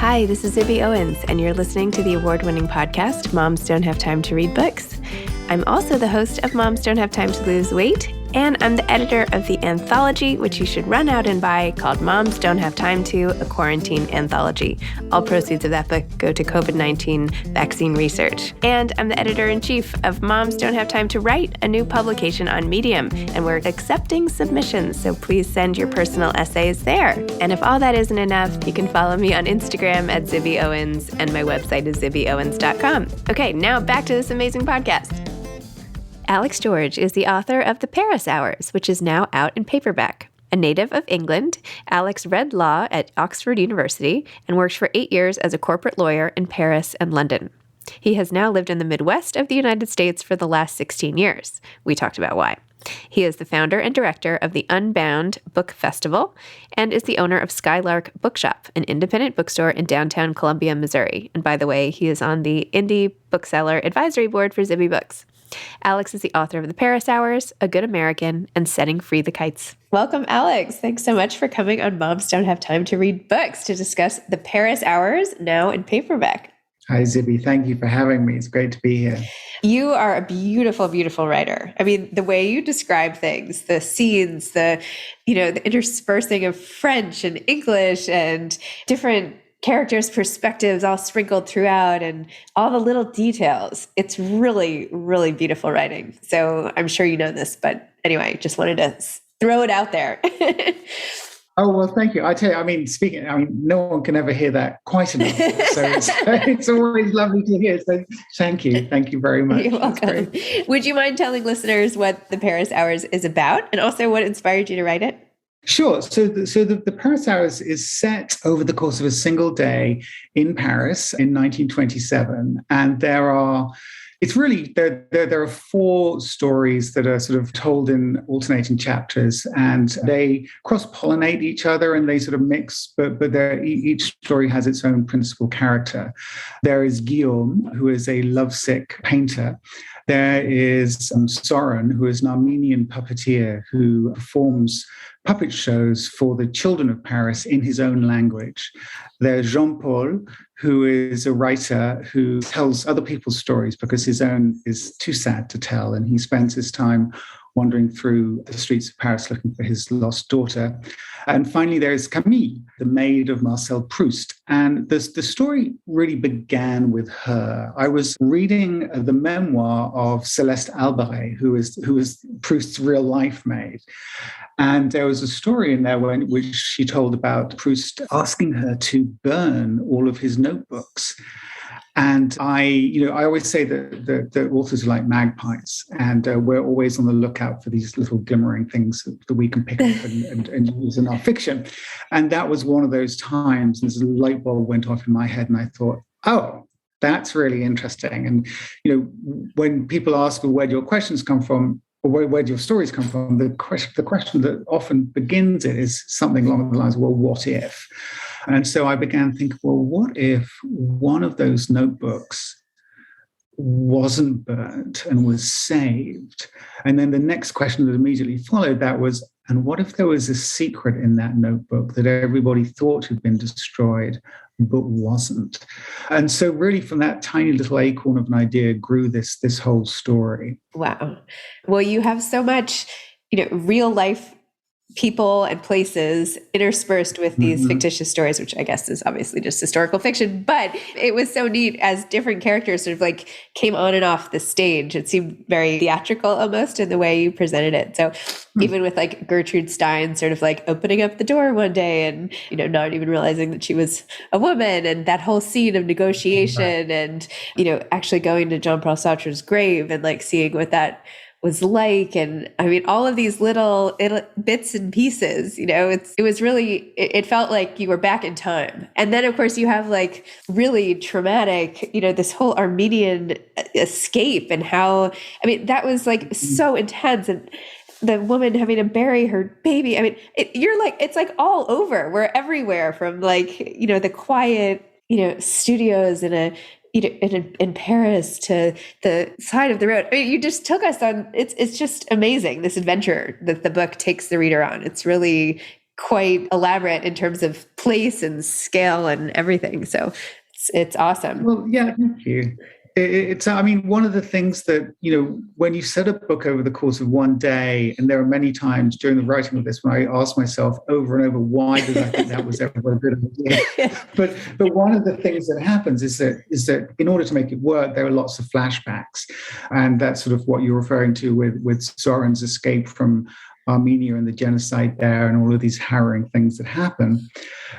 Hi, this is Zibby Owens, and you're listening to the award-winning podcast, Moms Don't Have Time to Read Books. I'm also the host of Moms Don't Have Time to Lose Weight, and I'm the editor of the anthology, which you should run out and buy, called Moms Don't Have Time to, a Quarantine Anthology. All proceeds of that book go to COVID-19 vaccine research. And I'm the editor-in-chief of Moms Don't Have Time to Write, a new publication on Medium, and we're accepting submissions, so please send your personal essays there. And if all that isn't enough, you can follow me on Instagram at Zibby Owens, and my website is zibbyowens.com. Okay, now back to this amazing podcast. Alex George is the author of The Paris Hours, which is now out in paperback. A native of England, Alex read law at Oxford University and worked for 8 years as a corporate lawyer in Paris and London. He has now lived in the Midwest of the United States for the last 16 years. We talked about why. He is the founder and director of the Unbound Book Festival and is the owner of Skylark Bookshop, an independent bookstore in downtown Columbia, Missouri. And by the way, he is on the Indie Bookseller Advisory Board for Zibby Books. Alex is the author of The Paris Hours, A Good American, and Setting Free the Kites. Welcome, Alex. Thanks so much for coming on Moms Don't Have Time to Read Books to discuss The Paris Hours, now in paperback. Hi, Zibby. Thank you for having me. It's great to be here. You are a beautiful, beautiful writer. I mean, the way you describe things, the scenes, the interspersing of French and English and different characters' perspectives all sprinkled throughout and all the little details. It's really, really beautiful writing. So I'm sure you know this, but anyway, just wanted to throw it out there. Oh, well, thank you. I tell you, no one can ever hear that quite enough. So it's always lovely to hear. So thank you. Thank you very much. You're welcome. Would you mind telling listeners what The Paris Hours is about and also what inspired you to write it? Sure. So the Paris Hours is set over the course of a single day in Paris in 1927. And there are four stories that are sort of told in alternating chapters, and they cross-pollinate each other and they sort of mix, but each story has its own principal character. There is Guillaume, who is a lovesick painter. There is Soren, who is an Armenian puppeteer who performs puppet shows for the children of Paris in his own language. There's Jean-Paul, who is a writer who tells other people's stories because his own is too sad to tell, and he spends his time wandering through the streets of Paris looking for his lost daughter. And finally, there's Camille, the maid of Marcel Prout. And the story really began with her. I was reading the memoir of Celeste Alberet, who is Proust's real-life maid. And there was a story in there which she told about Proust asking her to burn all of his notebooks. And I always say that the authors are like magpies, and we're always on the lookout for these little glimmering things that we can pick up and use in our fiction. And that was one of those times, and a light bulb went off in my head, and I thought, oh, that's really interesting. And when people ask me where do your questions come from, or where do your stories come from, the question that often begins it is something along the lines of, well, what if? And so I began thinking, well, what if one of those notebooks wasn't burnt and was saved? And then the next question that immediately followed that was, and what if there was a secret in that notebook that everybody thought had been destroyed, but wasn't? And so really from that tiny little acorn of an idea grew this whole story. Wow. Well, you have so much, real life people and places interspersed with these fictitious stories, which I guess is obviously just historical fiction, but it was so neat as different characters sort of like came on and off the stage. It seemed very theatrical almost in the way you presented it. So even with like Gertrude Stein sort of like opening up the door one day and, not even realizing that she was a woman, and that whole scene of negotiation and, actually going to Jean-Paul Sartre's grave and like seeing what that was like. And I mean, all of these little bits and pieces, it felt like you were back in time. And then of course you have like really traumatic, this whole Armenian escape and how, that was like so intense. And the woman having to bury her baby. It's like all over. We're everywhere from like, the quiet, studios in Paris to the side of the road. You just took us on, it's just amazing, this adventure that the book takes the reader on. It's really quite elaborate in terms of place and scale and everything. So it's awesome. Well, yeah, thank you. It's, I mean, one of the things that, when you set a book over the course of one day, and there are many times during the writing of this when I ask myself over and over, why did I think that was ever a good idea? But one of the things that happens is that in order to make it work, there are lots of flashbacks. And that's sort of what you're referring to with Soren's escape from Armenia and the genocide there and all of these harrowing things that happen.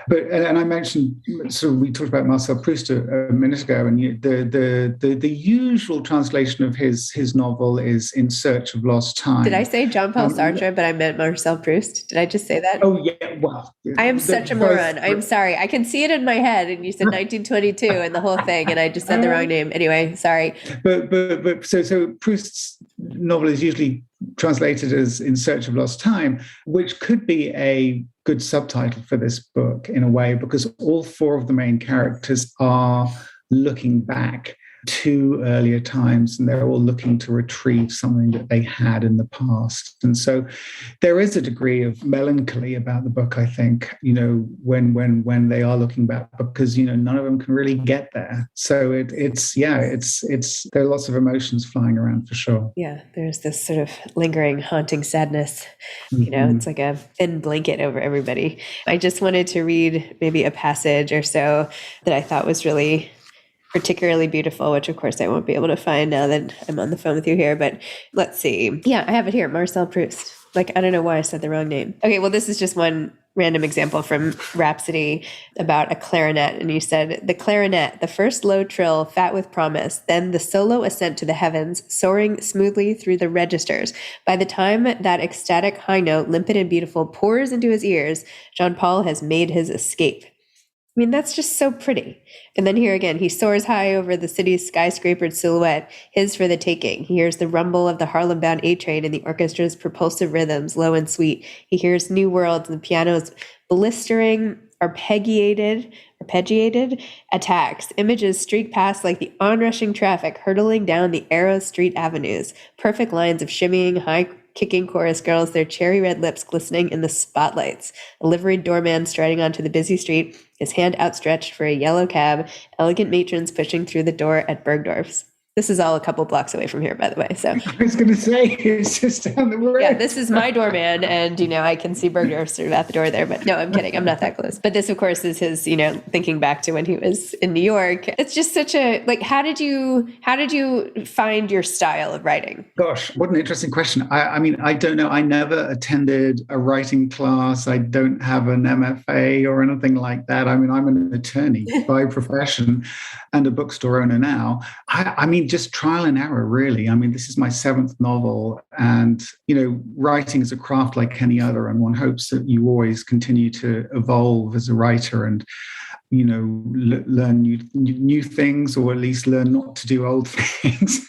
And I mentioned, so we talked about Marcel Proust a minute ago, and the usual translation of his novel is In Search of Lost Time. Did I say Jean-Paul Sartre, but I meant Marcel Proust? Did I just say that? Oh, yeah, well. I am such a moron. I'm sorry. I can see it in my head, and you said 1922 and the whole thing, and I just said the wrong name. Anyway, sorry. But so Proust's novel is usually translated as In Search of Lost Time, which could be a good subtitle for this book in a way, because all four of the main characters are looking back to earlier times, and they're all looking to retrieve something that they had in the past. And so there is a degree of melancholy about the book, I think, when they are looking back, because none of them can really get there. So it's there are lots of emotions flying around for sure. Yeah, there's this sort of lingering, haunting sadness. It's like a thin blanket over everybody. I just wanted to read maybe a passage or so that I thought was really particularly beautiful, which of course I won't be able to find now that I'm on the phone with you here, but let's see. Yeah, I have it here, Marcel Proust. I don't know why I said the wrong name. Okay, well, this is just one random example from Rhapsody about a clarinet. And you said, the clarinet, the first low trill, fat with promise, then the solo ascent to the heavens, soaring smoothly through the registers. By the time that ecstatic high note, limpid and beautiful, pours into his ears, Jean-Paul has made his escape. I mean, that's just so pretty. And then here again, he soars high over the city's skyscrapered silhouette, his for the taking. He hears the rumble of the Harlem-bound A-train and the orchestra's propulsive rhythms, low and sweet. He hears new worlds and the piano's blistering, arpeggiated attacks. Images streak past like the onrushing traffic, hurtling down the Arrow Street avenues. Perfect lines of shimmying, high-kicking chorus girls, their cherry red lips glistening in the spotlights. A liveried doorman striding onto the busy street, his hand outstretched for a yellow cab, elegant matrons pushing through the door at Bergdorf's. This is all a couple blocks away from here, by the way. So I was going to say, it's just down the road. Yeah, this is my doorman, and, I can see Bergdorf sort of at the door there. But no, I'm kidding. I'm not that close. But this, of course, is his, thinking back to when he was in New York. It's just such a, how did you find your style of writing? Gosh, what an interesting question. I mean, I don't know. I never attended a writing class. I don't have an MFA or anything like that. I mean, I'm an attorney by profession and a bookstore owner now. I mean, just trial and error, really. I mean, this is my 7th novel, and, writing is a craft like any other, and one hopes that you always continue to evolve as a writer and, learn new things, or at least learn not to do old things.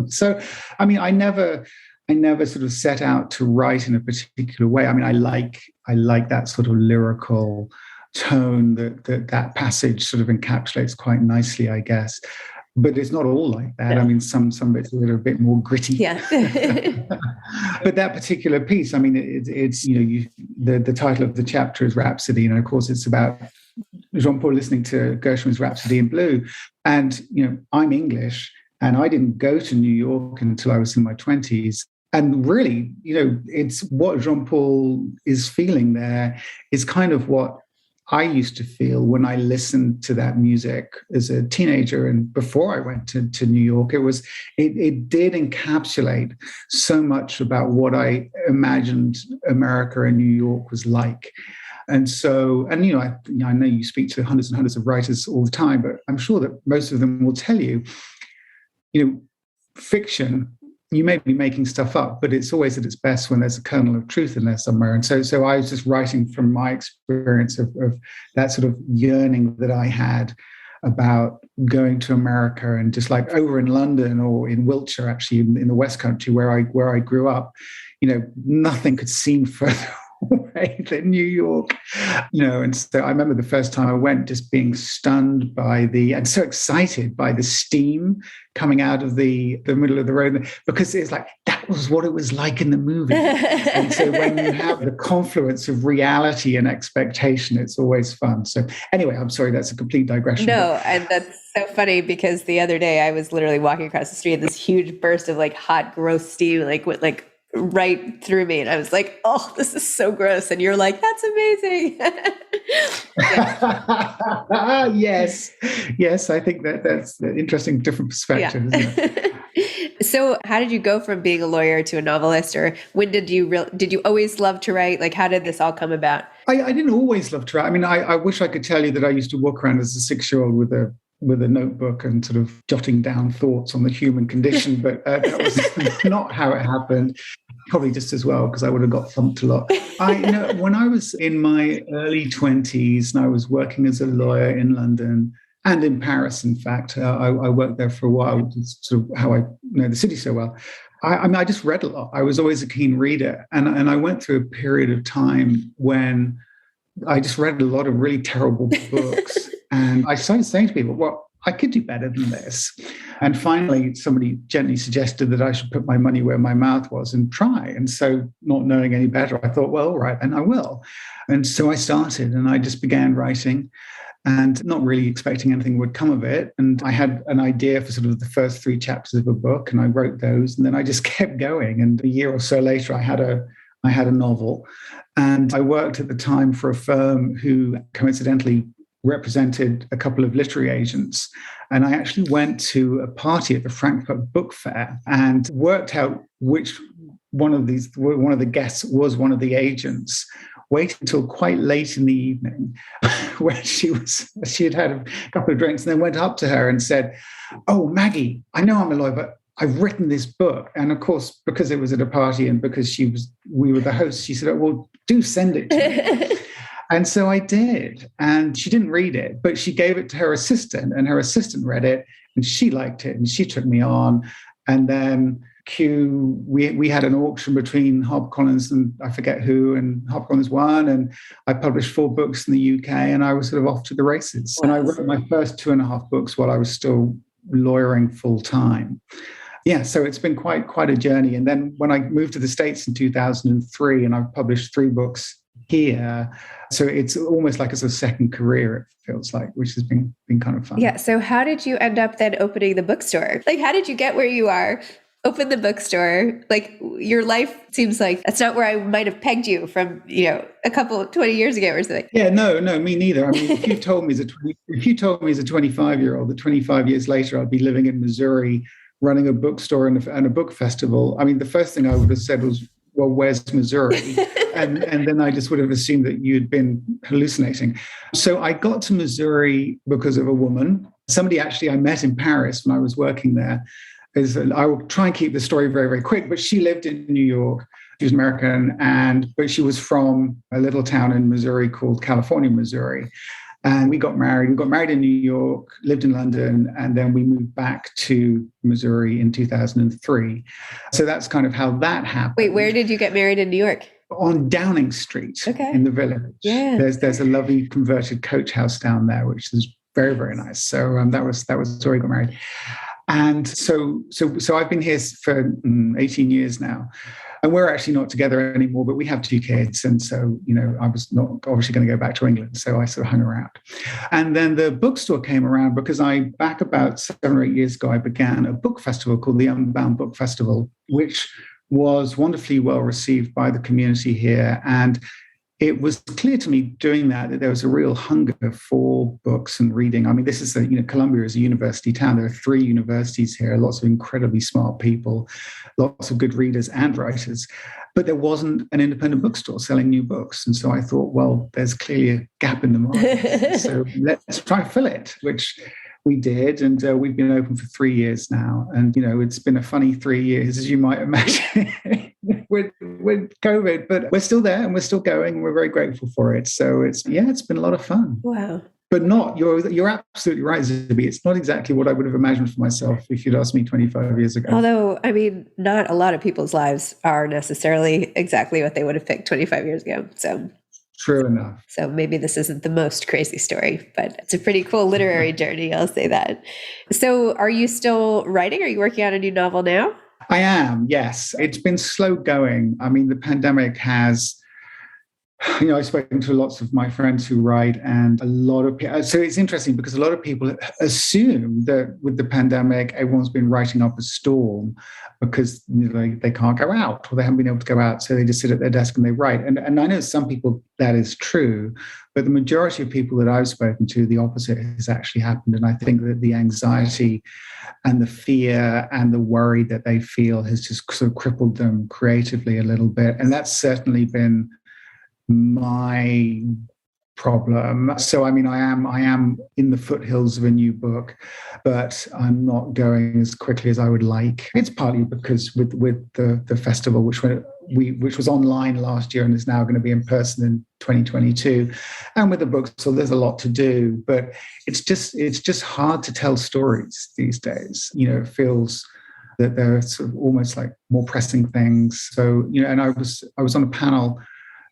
So, I mean, I never sort of set out to write in a particular way. I mean, I like that sort of lyrical tone that passage sort of encapsulates quite nicely, I guess. But it's not all like that. I mean, some bits are a bit more gritty. Yeah. But that particular piece, I mean, it's the title of the chapter is Rhapsody, and of course it's about Jean-Paul listening to Gershwin's Rhapsody in Blue. And I'm English, and I didn't go to New York until I was in my 20s. And really, it's what Jean-Paul is feeling there is kind of what I used to feel when I listened to that music as a teenager and before I went to New York. It did encapsulate so much about what I imagined America and New York was like. And so, I know you speak to hundreds and hundreds of writers all the time, but I'm sure that most of them will tell you, fiction, you may be making stuff up, but it's always at its best when there's a kernel of truth in there somewhere. And so I was just writing from my experience of that sort of yearning that I had about going to America, and just like over in London or in Wiltshire, actually in the West Country where I grew up, nothing could seem further away than New York, and so I remember the first time I went just being stunned and so excited by the steam coming out of the middle of the road, because it's like, that was what it was like in the movie. And so when you have the confluence of reality and expectation, it's always fun. So anyway, I'm sorry, that's a complete digression. No, and that's so funny because the other day I was literally walking across the street and this huge burst of like hot, gross steam like went like right through me. And I was like, oh, this is so gross. And you're like, that's amazing. Yes. Yes. I think that's an interesting, different perspective. Yeah. Isn't it? So how did you go from being a lawyer to a novelist, or when did you always love to write? Like, how did this all come about? I didn't always love to write. I mean, I wish I could tell you that I used to walk around as a 6-year-old with a notebook and sort of jotting down thoughts on the human condition, but that was not how it happened. Probably just as well, because I would have got thumped a lot. When I was in my early 20s and I was working as a lawyer in London and in Paris, in fact, I worked there for a while, which is sort of how I know the city so well. I just read a lot. I was always a keen reader. And I went through a period of time when I just read a lot of really terrible books. And I started saying to people, well, I could do better than this. And finally, somebody gently suggested that I should put my money where my mouth was and try. And so, not knowing any better, I thought, well, all right, then I will. And so I started and I just began writing and not really expecting anything would come of it. And I had an idea for sort of the first 3 chapters of a book and I wrote those. And then I just kept going. And a year or so later, I had a novel. And I worked at the time for a firm who coincidentally represented a couple of literary agents. And I actually went to a party at the Frankfurt Book Fair and worked out which one of the guests was one of the agents, waited until quite late in the evening when she had had a couple of drinks, and then went up to her and said, "Oh, Maggie, I know I'm a lawyer, but I've written this book." And of course, because it was at a party and because we were the hosts, she said, "Oh, well, do send it to me." And so I did. And she didn't read it, but she gave it to her assistant and her assistant read it and she liked it and she took me on. And then we had an auction between HarperCollins and I forget who, and HarperCollins won. And I published 4 books in the UK and I was sort of off to the races. And I wrote my first 2.5 books while I was still lawyering full time. Yeah, so it's been quite a journey. And then when I moved to the States in 2003 and I've published 3 books here. So it's almost like it's a second career, it feels like, which has been kind of fun. Yeah. So how did you end up then opening the bookstore? Like, how did you get where you are? Open the bookstore? Like, your life seems like that's not where I might have pegged you from, a couple of 20 years ago or something. Yeah, no, me neither. I mean, if you told me as a 25-year-old that 25 years later I'd be living in Missouri, running a bookstore and a book festival, I mean, the first thing I would have said was, well, where's Missouri? And then I just would have assumed that you'd been hallucinating. So I got to Missouri because of a woman, somebody actually I met in Paris when I was working there. I will try and keep the story very, very quick, but she lived in New York. She was American, but she was from a little town in Missouri called California, Missouri. And we got married. We got married in New York, lived in London, and then we moved back to Missouri in 2003. So that's kind of how that happened. Wait, where did you get married in New York? On Downing Street in the Village. Yeah. There's a lovely converted coach house down there, which is very, very nice. So that was where we got married. And so I've been here for 18 years now. And we're actually not together anymore, but we have 2 kids. And so, I was not obviously going to go back to England. So I sort of hung around. And then the bookstore came around because back about 7 or 8 years ago, I began a book festival called the Unbound Book Festival, which was wonderfully well received by the community here. And it was clear to me doing that there was a real hunger for books and reading. I mean, this is Columbia is a university town. There are 3 universities here, lots of incredibly smart people, lots of good readers and writers. But there wasn't an independent bookstore selling new books. And so I thought, well, there's clearly a gap in the market. So let's try and fill it, which we did. And we've been open for 3 years now. And, it's been a funny 3 years, as you might imagine, with COVID. But we're still there and we're still going. And we're very grateful for it. So it's been a lot of fun. Wow. But you're absolutely right, Zibby. It's not exactly what I would have imagined for myself if you'd asked me 25 years ago. Although, I mean, not a lot of people's lives are necessarily exactly what they would have picked 25 years ago. So true enough. So maybe this isn't the most crazy story, but it's a pretty cool literary journey. I'll say that. So are you still writing? Are you working on a new novel now? I am, yes. It's been slow going. I mean, the pandemic has, I've spoken to lots of my friends who write, and a lot of people. So it's interesting because a lot of people assume that with the pandemic, everyone's been writing up a storm because they can't go out or they haven't been able to go out. So they just sit at their desk and they write. And I know some people that is true, but the majority of people that I've spoken to, the opposite has actually happened. And I think that the anxiety and the fear and the worry that they feel has just sort of crippled them creatively a little bit. And that's certainly been my problem. So, I mean, I am in the foothills of a new book, but I'm not going as quickly as I would like. It's partly because with the festival, which was online last year and is now going to be in person in 2022, and with the book, so there's a lot to do. But it's just hard to tell stories these days. It feels that there are sort of almost like more pressing things. So, and I was on a panel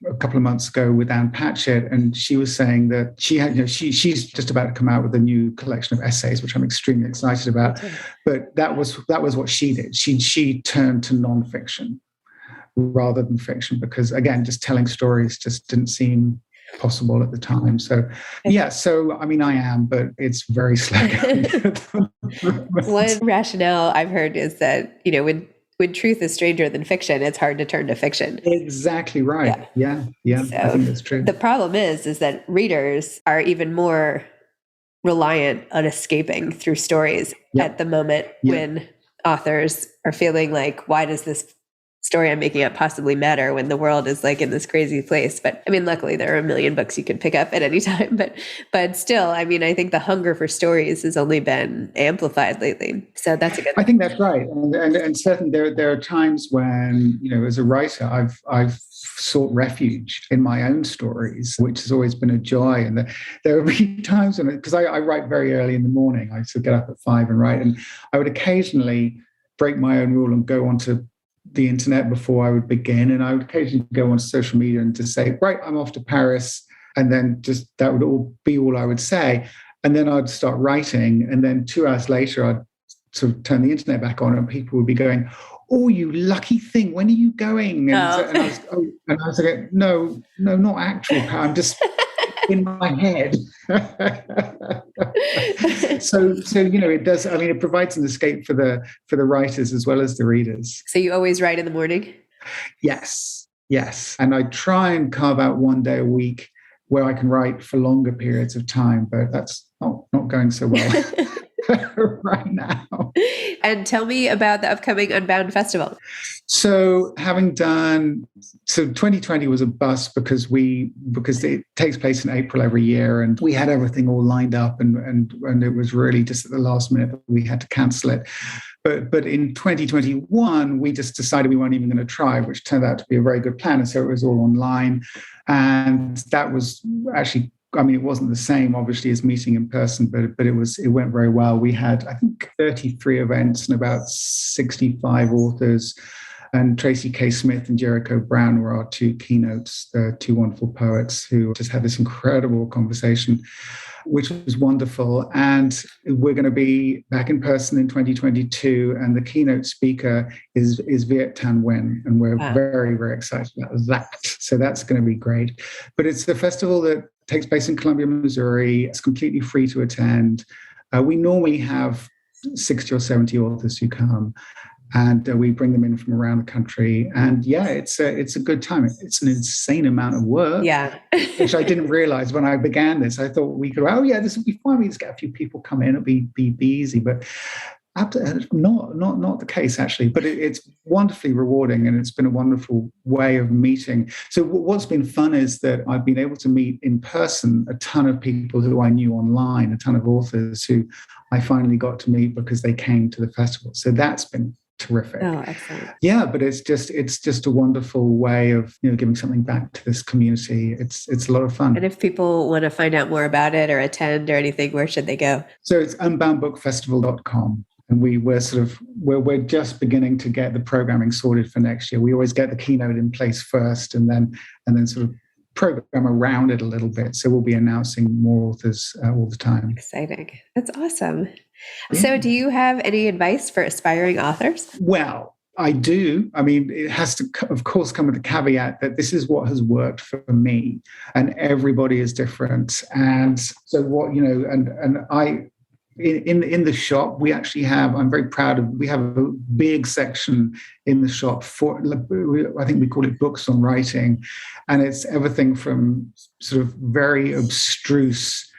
a couple of months ago with Anne Patchett, and she was saying that she had, she's just about to come out with a new collection of essays, which I'm extremely excited about. But that was what she did. She turned to nonfiction rather than fiction because, again, just telling stories just didn't seem possible at the time. So, yeah. So, I mean, I am, but it's very slow. One rationale I've heard is that when truth is stranger than fiction, it's hard to turn to fiction. Exactly right. Yeah. So I think that's true. The problem is that readers are even more reliant on escaping through stories at the moment when authors are feeling like, why does this story I'm making up possibly matter when the world is like in this crazy place? But I mean, luckily there are a million books you can pick up at any time, but still, I mean, I think the hunger for stories has only been amplified lately. So that's a good thing. I think that's right. And certainly there are times when, as a writer, I've sought refuge in my own stories, which has always been a joy. And there will be times when, because I write very early in the morning, I used to get up at 5 and write, and I would occasionally break my own rule and go onto the internet before I would begin, and I would occasionally go on social media and just say, right, I'm off to Paris, and then just that would all be all I would say, and then I'd start writing, and then 2 hours later I'd sort of turn the internet back on and people would be going, oh, you lucky thing, when are you going? And I was like, no, not actual power, I'm just in my head. so it does. I mean, it provides an escape for the writers as well as the readers. So you always write in the morning? Yes, and I try and carve out one day a week where I can write for longer periods of time, but that's not going so well right now. And tell me about the upcoming Unbound Festival. So 2020 was a bust because it takes place in April every year, and we had everything all lined up, and it was really just at the last minute that we had to cancel it. But in 2021, we just decided we weren't even going to try, which turned out to be a very good plan. And so it was all online, and that was actually, I mean, it wasn't the same, obviously, as meeting in person, but it went very well. We had, I think, 33 events and about 65 authors. And Tracy K. Smith and Jericho Brown were our two keynotes, the two wonderful poets who just had this incredible conversation, which was wonderful. And we're going to be back in person in 2022. And the keynote speaker is Viet Thanh Nguyen. And we're very, very excited about that. So that's going to be great. But it's a festival that takes place in Columbia, Missouri. It's completely free to attend. We normally have 60 or 70 authors who come, and we bring them in from around the country. And yeah, it's a good time. It's an insane amount of work, which I didn't realize when I began this. I thought we could, this will be fine. We just get a few people come in, it'll be easy. But not the case, actually. But it's wonderfully rewarding, and it's been a wonderful way of meeting. So what's been fun is that I've been able to meet in person a ton of people who I knew online, a ton of authors who I finally got to meet because they came to the festival. So that's been terrific. Oh, excellent. Yeah, but it's just a wonderful way of giving something back to this community. It's a lot of fun. And if people want to find out more about it or attend or anything, where should they go? So it's unboundbookfestival.com. And we're just beginning to get the programming sorted for next year. We always get the keynote in place first, and then sort of program around it a little bit. So we'll be announcing more authors all the time. Exciting. That's awesome. So do you have any advice for aspiring authors? Well, I do. I mean, it has to, of course, come with the caveat that this is what has worked for me, and everybody is different. And so, what and I. In the shop, we actually have, I'm very proud of, we have a big section in the shop for, I think we call it books on writing. And it's everything from sort of very abstruse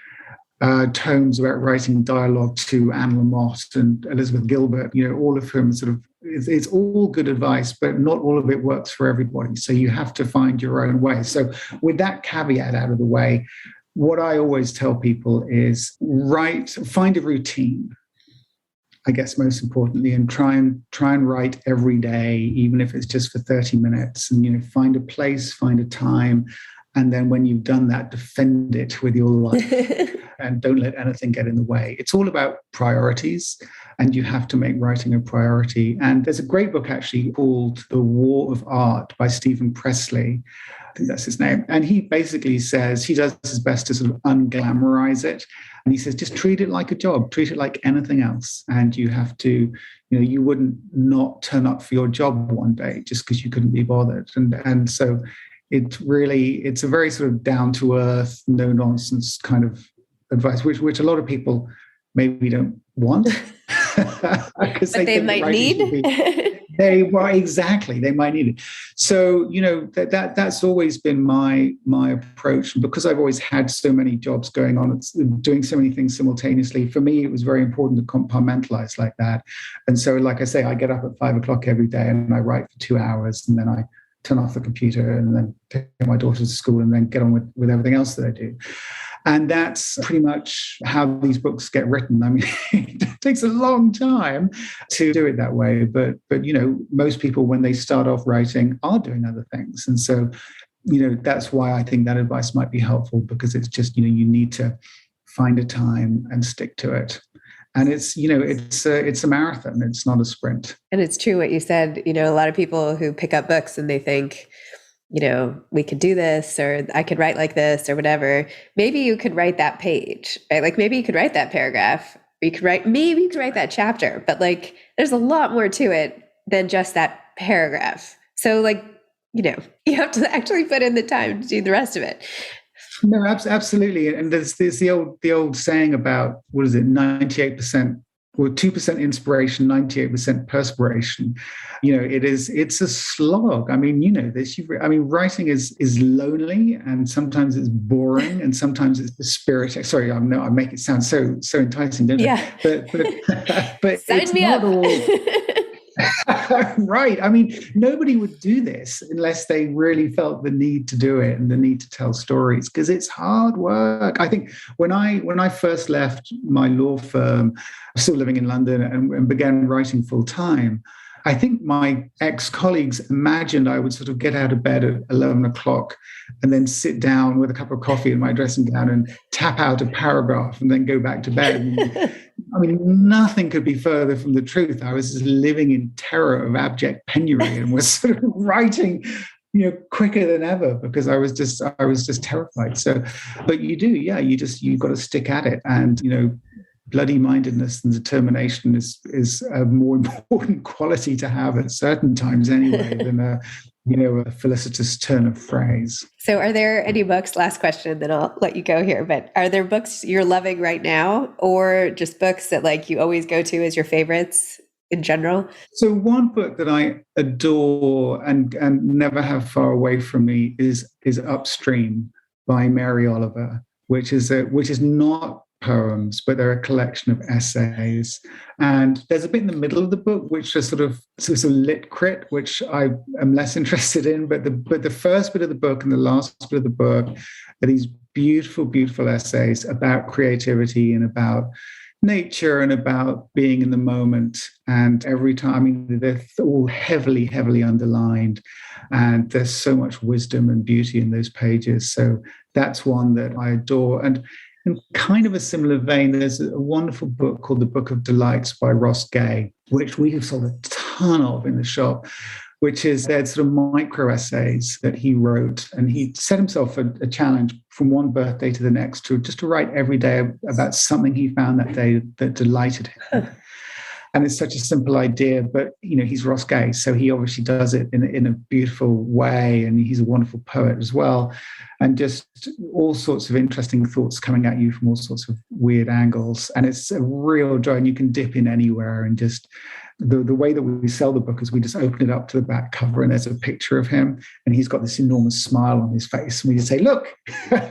tomes about writing dialogue to Anne Lamott and Elizabeth Gilbert, all of whom sort of, it's all good advice, but not all of it works for everybody. So you have to find your own way. So with that caveat out of the way, what I always tell people is find a routine, I guess most importantly, and try and write every day, even if it's just for 30 minutes, and find a place, find a time, and then when you've done that, defend it with your life and don't let anything get in the way. It's all about priorities, and you have to make writing a priority. And there's a great book actually called The War of Art by Stephen Presley. I think that's his name. And he basically says he does his best to sort of unglamorize it. And he says, just treat it like a job, treat it like anything else. And you have to, you wouldn't not turn up for your job one day just because you couldn't be bothered. And so it's a very sort of down to earth, no nonsense kind of advice, which a lot of people maybe don't want. But they might need. They might need it. So that's always been my approach. And because I've always had so many jobs going on, doing so many things simultaneously, for me it was very important to compartmentalize like that. And so, like I say, I get up at 5 o'clock every day and I write for 2 hours, and then I turn off the computer and then take my daughter to school and then get on with everything else that I do. And that's pretty much how these books get written. I mean, it takes a long time to do it that way. But most people, when they start off writing, are doing other things. And so, that's why I think that advice might be helpful, because it's just, you need to find a time and stick to it. And it's a marathon. It's not a sprint. And it's true what you said. A lot of people who pick up books and they think, we could do this, or I could write like this, or whatever. Maybe you could write that page, right? Like maybe you could write that paragraph, or maybe you could write that chapter, but like there's a lot more to it than just that paragraph. So you have to actually put in the time to do the rest of it. No, absolutely. And there's the old saying about, 98%. Or 2% inspiration, 98% perspiration. It's a slog. I mean, this. Writing is lonely, and sometimes it's boring, and sometimes it's dispiriting. Sorry, I make it sound so enticing, don't I? But Sign it's me not up. all. Right. I mean, nobody would do this unless they really felt the need to do it and the need to tell stories, because it's hard work. I think when I first left my law firm, still living in London, and began writing full time, I think my ex-colleagues imagined I would sort of get out of bed at 11 o'clock and then sit down with a cup of coffee in my dressing gown and tap out a paragraph and then go back to bed. I mean, nothing could be further from the truth. I was just living in terror of abject penury and was sort of writing, quicker than ever, because I was just terrified. So, but you've got to stick at it, and bloody-mindedness and determination is a more important quality to have at certain times anyway than a felicitous turn of phrase. So are there any books, last question, then I'll let you go here, but are there books you're loving right now, or just books that you always go to as your favorites in general? So one book that I adore and never have far away from me is Upstream by Mary Oliver, which is not poems, but they're a collection of essays. And there's a bit in the middle of the book which is sort of lit crit, which I am less interested in. But the first bit of the book and the last bit of the book are these beautiful, beautiful essays about creativity and about nature and about being in the moment. And every time, they're all heavily, heavily underlined. And there's so much wisdom and beauty in those pages. So that's one that I adore. And in kind of a similar vein, there's a wonderful book called The Book of Delights by Ross Gay, which we have sold a ton of in the shop, which is their sort of micro essays that he wrote. And he set himself a challenge from one birthday to the next to write every day about something he found that day that delighted him. And it's such a simple idea, but, he's Ross Gay, so he obviously does it in a beautiful way. And he's a wonderful poet as well. And just all sorts of interesting thoughts coming at you from all sorts of weird angles. And it's a real joy, and you can dip in anywhere. And just the way that we sell the book is we just open it up to the back cover, and there's a picture of him, and he's got this enormous smile on his face. And we just say, look,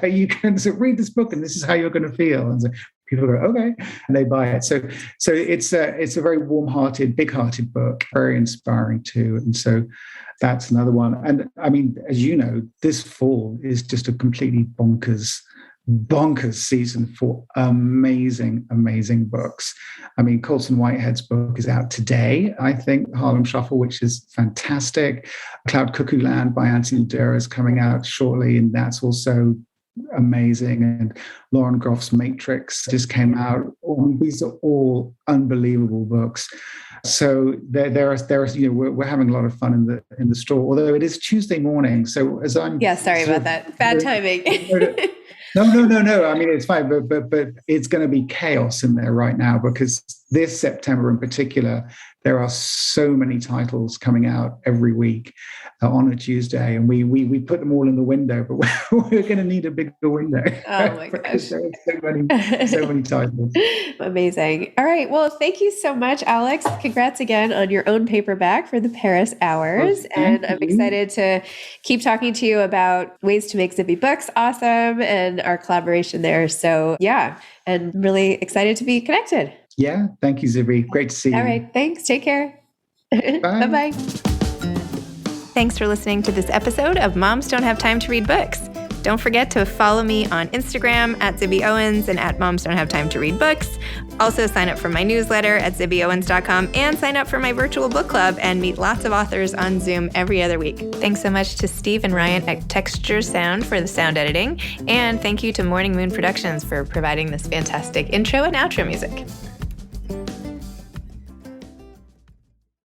you can read this book, and this is how you're going to feel. And so people go, okay, and they buy it. So it's a very warm-hearted, big-hearted book, very inspiring too. And so that's another one. And I mean, as you know, this fall is just a completely bonkers season for amazing books. I mean, Colson Whitehead's book is out today, I think, Harlem Shuffle, which is fantastic. Cloud Cuckoo Land by Anthony Dura is coming out shortly, and that's also amazing. And Lauren Groff's Matrix just came out. These are all unbelievable books. So there are we're having a lot of fun in the store, although it is Tuesday morning. So as I'm sorry about that, bad timing. No. I mean, it's fine, but it's going to be chaos in there right now, because this September in particular, there are so many titles coming out every week on a Tuesday, and we put them all in the window, but we're going to need a bigger window. Oh my gosh. There are so many titles. Amazing. All right. Well, thank you so much, Alex. Congrats again on your own paperback for the Paris Hours. And I'm excited to keep talking to you about ways to make Zibby books awesome and our collaboration there. So yeah, and really excited to be connected. Yeah. Thank you, Zibby. Great to see you. All right. Thanks. Take care. Bye. Bye-bye. Thanks for listening to this episode of Moms Don't Have Time to Read Books. Don't forget to follow me on Instagram at Zibby Owens and at Moms Don't Have Time to Read Books. Also sign up for my newsletter at zibbyowens.com and sign up for my virtual book club and meet lots of authors on Zoom every other week. Thanks so much to Steve and Ryan at Texture Sound for the sound editing. And thank you to Morning Moon Productions for providing this fantastic intro and outro music.